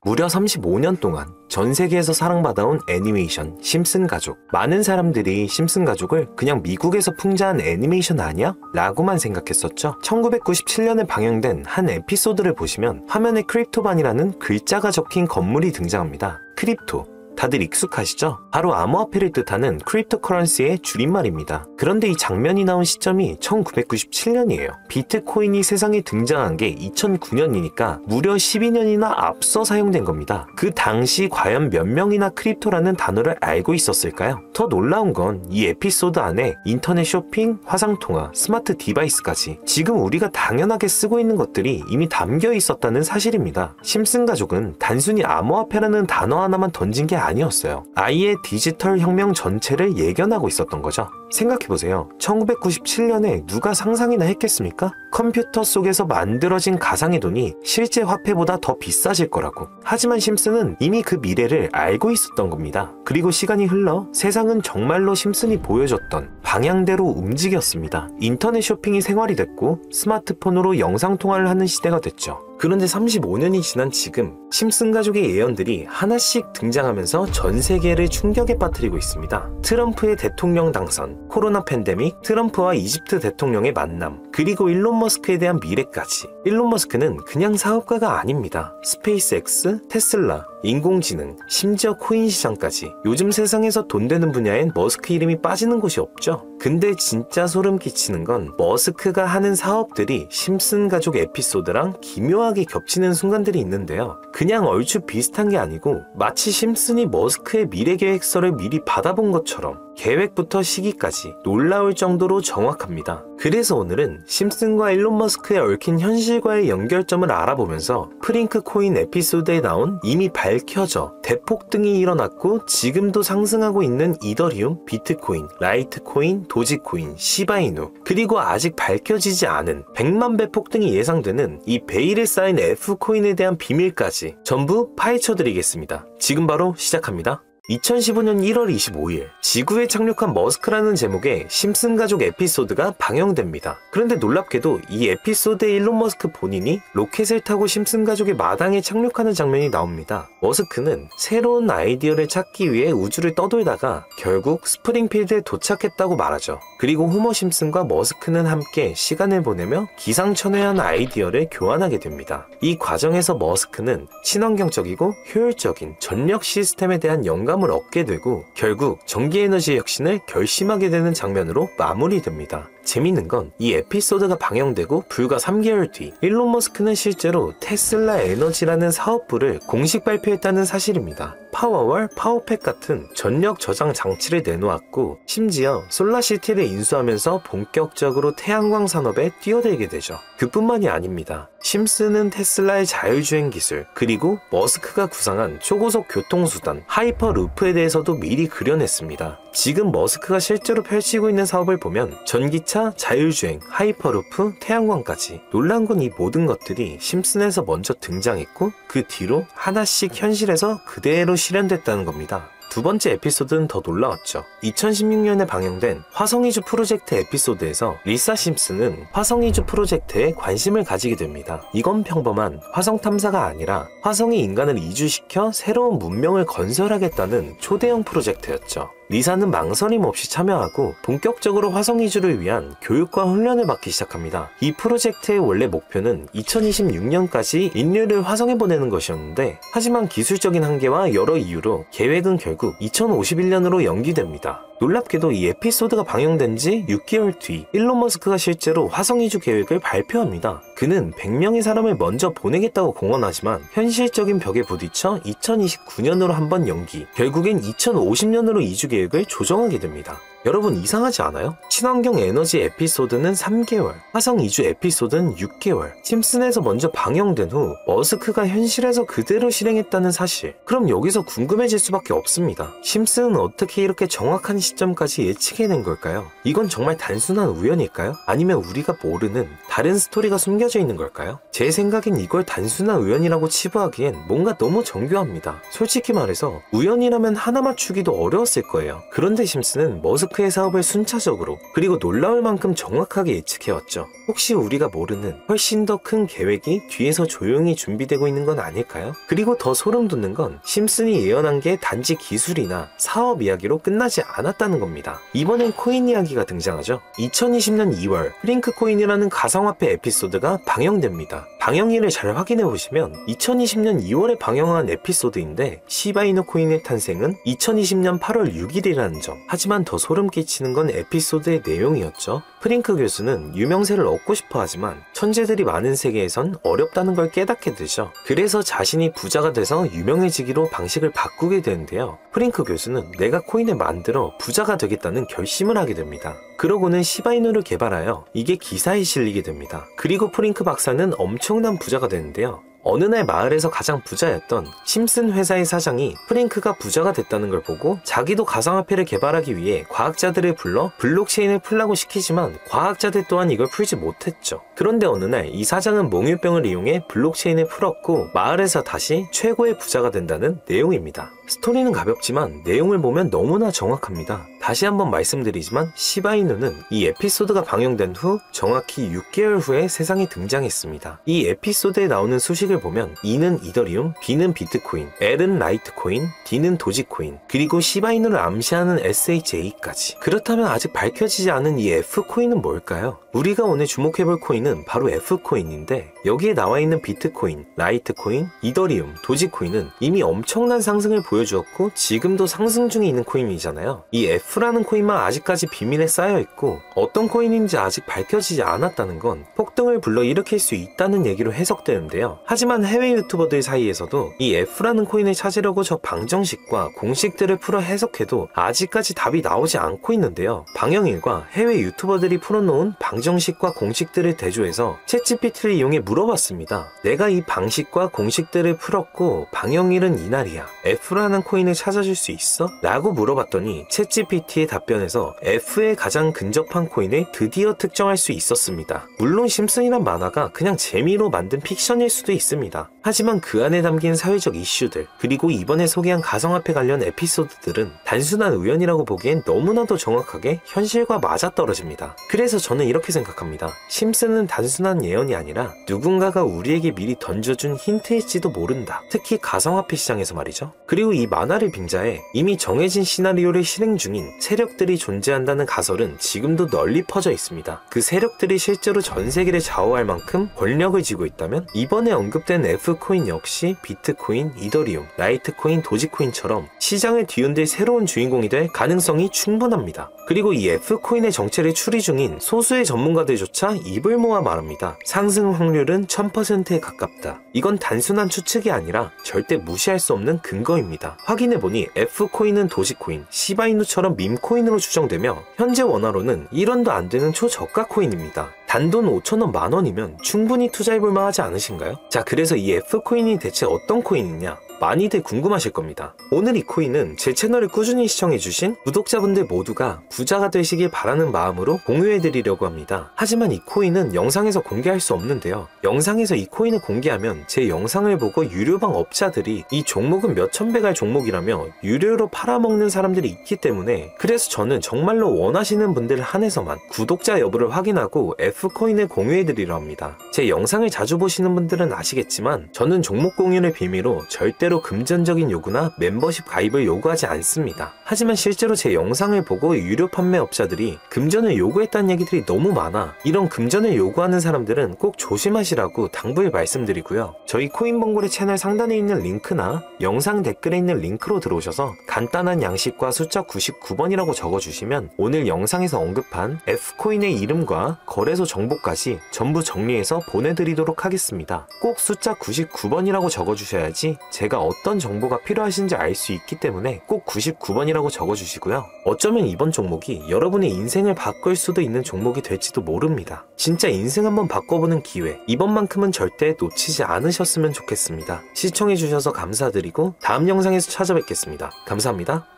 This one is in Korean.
무려 35년 동안 전 세계에서 사랑받아온 애니메이션 심슨 가족. 많은 사람들이 심슨 가족을 그냥 미국에서 풍자한 애니메이션 아니야? 라고만 생각했었죠. 1997년에 방영된 한 에피소드를 보시면 화면에 크립토반이라는 글자가 적힌 건물이 등장합니다. 크립토. 다들 익숙하시죠? 바로 암호화폐를 뜻하는 크립토커런시의 줄임말입니다. 그런데 이 장면이 나온 시점이 1997년이에요. 비트코인이 세상에 등장한 게 2009년이니까 무려 12년이나 앞서 사용된 겁니다. 그 당시 과연 몇 명이나 크립토라는 단어를 알고 있었을까요? 더 놀라운 건 이 에피소드 안에 인터넷 쇼핑, 화상통화, 스마트 디바이스까지 지금 우리가 당연하게 쓰고 있는 것들이 이미 담겨 있었다는 사실입니다. 심슨 가족은 단순히 암호화폐라는 단어 하나만 던진 게 아니었어요. 아예 디지털 혁명 전체를 예견하고 있었던 거죠. 생각해보세요. 1997년에 누가 상상이나 했겠습니까? 컴퓨터 속에서 만들어진 가상의 돈이 실제 화폐보다 더 비싸질 거라고. 하지만 심슨은 이미 그 미래를 알고 있었던 겁니다. 그리고 시간이 흘러 세상은 정말로 심슨이 보여줬던 방향대로 움직였습니다. 인터넷 쇼핑이 생활이 됐고 스마트폰으로 영상통화를 하는 시대가 됐죠. 그런데 35년이 지난 지금 심슨 가족의 예언들이 하나씩 등장하면서 전 세계를 충격에 빠뜨리고 있습니다. 트럼프의 대통령 당선, 코로나 팬데믹, 트럼프와 이집트 대통령의 만남, 그리고 일론 머스크에 대한 미래까지. 일론 머스크는 그냥 사업가가 아닙니다. 스페이스X, 테슬라, 인공지능, 심지어 코인 시장까지. 요즘 세상에서 돈 되는 분야엔 머스크 이름이 빠지는 곳이 없죠. 근데 진짜 소름 끼치는 건 머스크가 하는 사업들이 심슨 가족 에피소드랑 기묘하게 겹치는 순간들이 있는데요. 그냥 얼추 비슷한 게 아니고 마치 심슨이 머스크의 미래 계획서를 미리 받아본 것처럼 계획부터 시기까지 놀라울 정도로 정확합니다. 그래서 오늘은 심슨과 일론 머스크의 얽힌 현실과의 연결점을 알아보면서 프링크 코인 에피소드에 나온 이미 밝혀져 대폭등이 일어났고 지금도 상승하고 있는 이더리움, 비트코인, 라이트코인, 도지코인, 시바이누, 그리고 아직 밝혀지지 않은 100만 배 폭등이 예상되는 이 베일에 쌓인 F코인에 대한 비밀까지 전부 파헤쳐드리겠습니다. 지금 바로 시작합니다. 2015년 1월 25일 지구에 착륙한 머스크라는 제목의 심슨 가족 에피소드가 방영됩니다. 그런데 놀랍게도 이 에피소드의 일론 머스크 본인이 로켓을 타고 심슨 가족의 마당에 착륙하는 장면이 나옵니다. 머스크는 새로운 아이디어를 찾기 위해 우주를 떠돌다가 결국 스프링필드에 도착했다고 말하죠. 그리고 호머 심슨과 머스크는 함께 시간을 보내며 기상천외한 아이디어를 교환하게 됩니다. 이 과정에서 머스크는 친환경적이고 효율적인 전력 시스템에 대한 영감을 얻게 되고 결국 전기에너지 혁신을 결심하게 되는 장면으로 마무리됩니다. 재밌는 건 이 에피소드가 방영되고 불과 3개월 뒤 일론 머스크는 실제로 테슬라 에너지라는 사업부를 공식 발표했다는 사실입니다. 파워월, 파워팩 같은 전력 저장 장치를 내놓았고 심지어 솔라시티를 인수하면서 본격적으로 태양광 산업에 뛰어들게 되죠. 그뿐만이 아닙니다. 심슨은 테슬라의 자율주행 기술, 그리고 머스크가 구상한 초고속 교통수단 하이퍼루프에 대해서도 미리 그려냈습니다. 지금 머스크가 실제로 펼치고 있는 사업을 보면 전기차, 자율주행, 하이퍼루프, 태양광까지. 놀란 건 이 모든 것들이 심슨에서 먼저 등장했고 그 뒤로 하나씩 현실에서 그대로 실현됐다는 겁니다. 두 번째 에피소드는 더 놀라웠죠. 2016년에 방영된 화성이주 프로젝트 에피소드에서 리사 심슨은 화성이주 프로젝트에 관심을 가지게 됩니다. 이건 평범한 화성 탐사가 아니라 화성에 인간을 이주시켜 새로운 문명을 건설하겠다는 초대형 프로젝트였죠. 리사는 망설임 없이 참여하고 본격적으로 화성 이주를 위한 교육과 훈련을 받기 시작합니다. 이 프로젝트의 원래 목표는 2026년까지 인류를 화성에 보내는 것이었는데 하지만 기술적인 한계와 여러 이유로 계획은 결국 2051년으로 연기됩니다. 놀랍게도 이 에피소드가 방영된 지 6개월 뒤 일론 머스크가 실제로 화성 이주 계획을 발표합니다. 그는 100명의 사람을 먼저 보내겠다고 공언하지만 현실적인 벽에 부딪혀 2029년으로 한번 연기, 결국엔 2050년으로 이주 계획을 조정하게 됩니다. 여러분 이상하지 않아요? 친환경 에너지 에피소드는 3개월, 화성 이주 에피소드는 6개월, 심슨에서 먼저 방영된 후 머스크가 현실에서 그대로 실행했다는 사실. 그럼 여기서 궁금해질 수밖에 없습니다. 심슨은 어떻게 이렇게 정확한 시점까지 예측해낸 걸까요? 이건 정말 단순한 우연일까요? 아니면 우리가 모르는 다른 스토리가 숨겨져 있는 걸까요? 제 생각엔 이걸 단순한 우연이라고 치부하기엔 뭔가 너무 정교합니다. 솔직히 말해서 우연이라면 하나 맞추기도 어려웠을 거예요. 그런데 심슨은 머스크의 사업을 순차적으로 그리고 놀라울 만큼 정확하게 예측해왔죠. 혹시 우리가 모르는 훨씬 더 큰 계획이 뒤에서 조용히 준비되고 있는 건 아닐까요? 그리고 더 소름 돋는 건 심슨이 예언한 게 단지 기술이나 사업 이야기로 끝나지 않았다는 겁니다. 이번엔 코인 이야기가 등장하죠. 2020년 2월 프링크 코인이라는 가상화폐 에피소드가 방영됩니다. 방영일을 잘 확인해보시면 2020년 2월에 방영한 에피소드인데 시바이누 코인의 탄생은 2020년 8월 6일이라는 점. 하지만 더 소름 끼치는 건 에피소드의 내용이었죠. 프링크 교수는 유명세를 얻고 싶어 하지만 천재들이 많은 세계에선 어렵다는 걸 깨닫게 되죠. 그래서 자신이 부자가 돼서 유명해지기로 방식을 바꾸게 되는데요. 프링크 교수는 내가 코인을 만들어 부자가 되겠다는 결심을 하게 됩니다. 그러고는 시바이누를 개발하여 이게 기사에 실리게 됩니다. 그리고 프링크 박사는 엄청난 부자가 되는데요. 어느 날 마을에서 가장 부자였던 심슨 회사의 사장이 프링크가 부자가 됐다는 걸 보고 자기도 가상화폐를 개발하기 위해 과학자들을 불러 블록체인을 풀라고 시키지만 과학자들 또한 이걸 풀지 못했죠. 그런데 어느 날 이 사장은 몽유병을 이용해 블록체인을 풀었고 마을에서 다시 최고의 부자가 된다는 내용입니다. 스토리는 가볍지만 내용을 보면 너무나 정확합니다. 다시 한번 말씀드리지만 시바이누는 이 에피소드가 방영된 후 정확히 6개월 후에 세상에 등장했습니다. 이 에피소드에 나오는 수식을 보면 E는 이더리움, B는 비트코인, L은 라이트코인, D는 도지코인, 그리고 시바이누를 암시하는 SHA까지. 그렇다면 아직 밝혀지지 않은 이 F코인은 뭘까요? 우리가 오늘 주목해볼 코인은 바로 F코인인데 여기에 나와있는 비트코인, 라이트코인, 이더리움, 도지코인은 이미 엄청난 상승을 보여주었고 지금도 상승 중에 있는 코인이잖아요. 이 F라는 코인만 아직까지 비밀에 쌓여있고 어떤 코인인지 아직 밝혀지지 않았다는 건 폭등을 불러일으킬 수 있다는 얘기로 해석되는데요. 하지만 해외 유튜버들 사이에서도 이 F라는 코인을 찾으려고 저 방정식과 공식들을 풀어 해석해도 아직까지 답이 나오지 않고 있는데요. 방영일과 해외 유튜버들이 풀어놓은 방정식과 공식들을 대조해서 챗GPT를 이용해 물어봤습니다. 내가 이 방식과 공식들을 풀었고 방영일은 이날이야. F라는 코인을 찾아줄 수 있어? 라고 물어봤더니 챗GPT의 답변에서 F에 가장 근접한 코인을 드디어 특정할 수 있었습니다. 물론 심슨이란 만화가 그냥 재미로 만든 픽션일 수도 있습니다. 하지만 그 안에 담긴 사회적 이슈들 그리고 이번에 소개한 가상화폐 관련 에피소드들은 단순한 우연이라고 보기엔 너무나도 정확하게 현실과 맞아떨어집니다. 그래서 저는 이렇게 생각합니다. 심슨은 단순한 예언이 아니라 누군가가 우리에게 미리 던져준 힌트일지도 모른다. 특히 가상화폐 시장에서 말이죠. 그리고 이 만화를 빙자해 이미 정해진 시나리오를 실행 중인 세력들이 존재한다는 가설은 지금도 널리 퍼져 있습니다. 그 세력들이 실제로 전 세계를 좌우할 만큼 권력을 쥐고 있다면 이번에 언급된 F코인 역시 비트코인, 이더리움, 라이트코인, 도지코인처럼 시장을 뒤흔들 새로운 주인공이 될 가능성이 충분합니다. 그리고 이 F코인의 정체를 추리 중인 소수의 전문가들조차 입을 모아 말합니다. 상승 확률은 1000%에 가깝다. 이건 단순한 추측이 아니라 절대 무시할 수 없는 근거입니다. 확인해보니 F코인은 도지코인, 시바이누처럼 밈코인으로 추정되며 현재 원화로는 1원도 안 되는 초저가 코인입니다. 단돈 5,000원, 만원이면 충분히 투자해볼만 하지 않으신가요? 자, 그래서 이 F코인이 대체 어떤 코인이냐? 많이들 궁금하실 겁니다. 오늘 이 코인은 제 채널을 꾸준히 시청해주신 구독자분들 모두가 부자가 되시길 바라는 마음으로 공유해드리려고 합니다. 하지만 이 코인은 영상에서 공개할 수 없는데요. 영상에서 이 코인을 공개하면 제 영상을 보고 유료방 업자들이 이 종목은 몇천 배 갈 종목이라며 유료로 팔아먹는 사람들이 있기 때문에 그래서 저는 정말로 원하시는 분들을 한해서만 구독자 여부를 확인하고 F코인을 공유해드리려 합니다. 제 영상을 자주 보시는 분들은 아시겠지만 저는 종목 공유를 빌미로 절대로 금전적인 요구나 멤버십 가입을 요구하지 않습니다. 하지만 실제로 제 영상을 보고 유료 판매업자들이 금전을 요구했다는 얘기들이 너무 많아 이런 금전을 요구하는 사람들은 꼭 조심하시라고 당부를 말씀드리고요. 저희 코인봉고래 채널 상단에 있는 링크나 영상 댓글에 있는 링크로 들어오셔서 간단한 양식과 숫자 99번이라고 적어주시면 오늘 영상에서 언급한 F코인의 이름과 거래소 정보까지 전부 정리해서 보내드리도록 하겠습니다. 꼭 숫자 99번이라고 적어주셔야지 제가 어떤 정보가 필요하신지 알 수 있기 때문에 꼭 99번이라고 적어주시고요. 어쩌면 이번 종목이 여러분의 인생을 바꿀 수도 있는 종목이 될지도 모릅니다. 진짜 인생 한번 바꿔보는 기회, 이번만큼은 절대 놓치지 않으셨으면 좋겠습니다. 시청해주셔서 감사드리고 다음 영상에서 찾아뵙겠습니다. 감사합니다.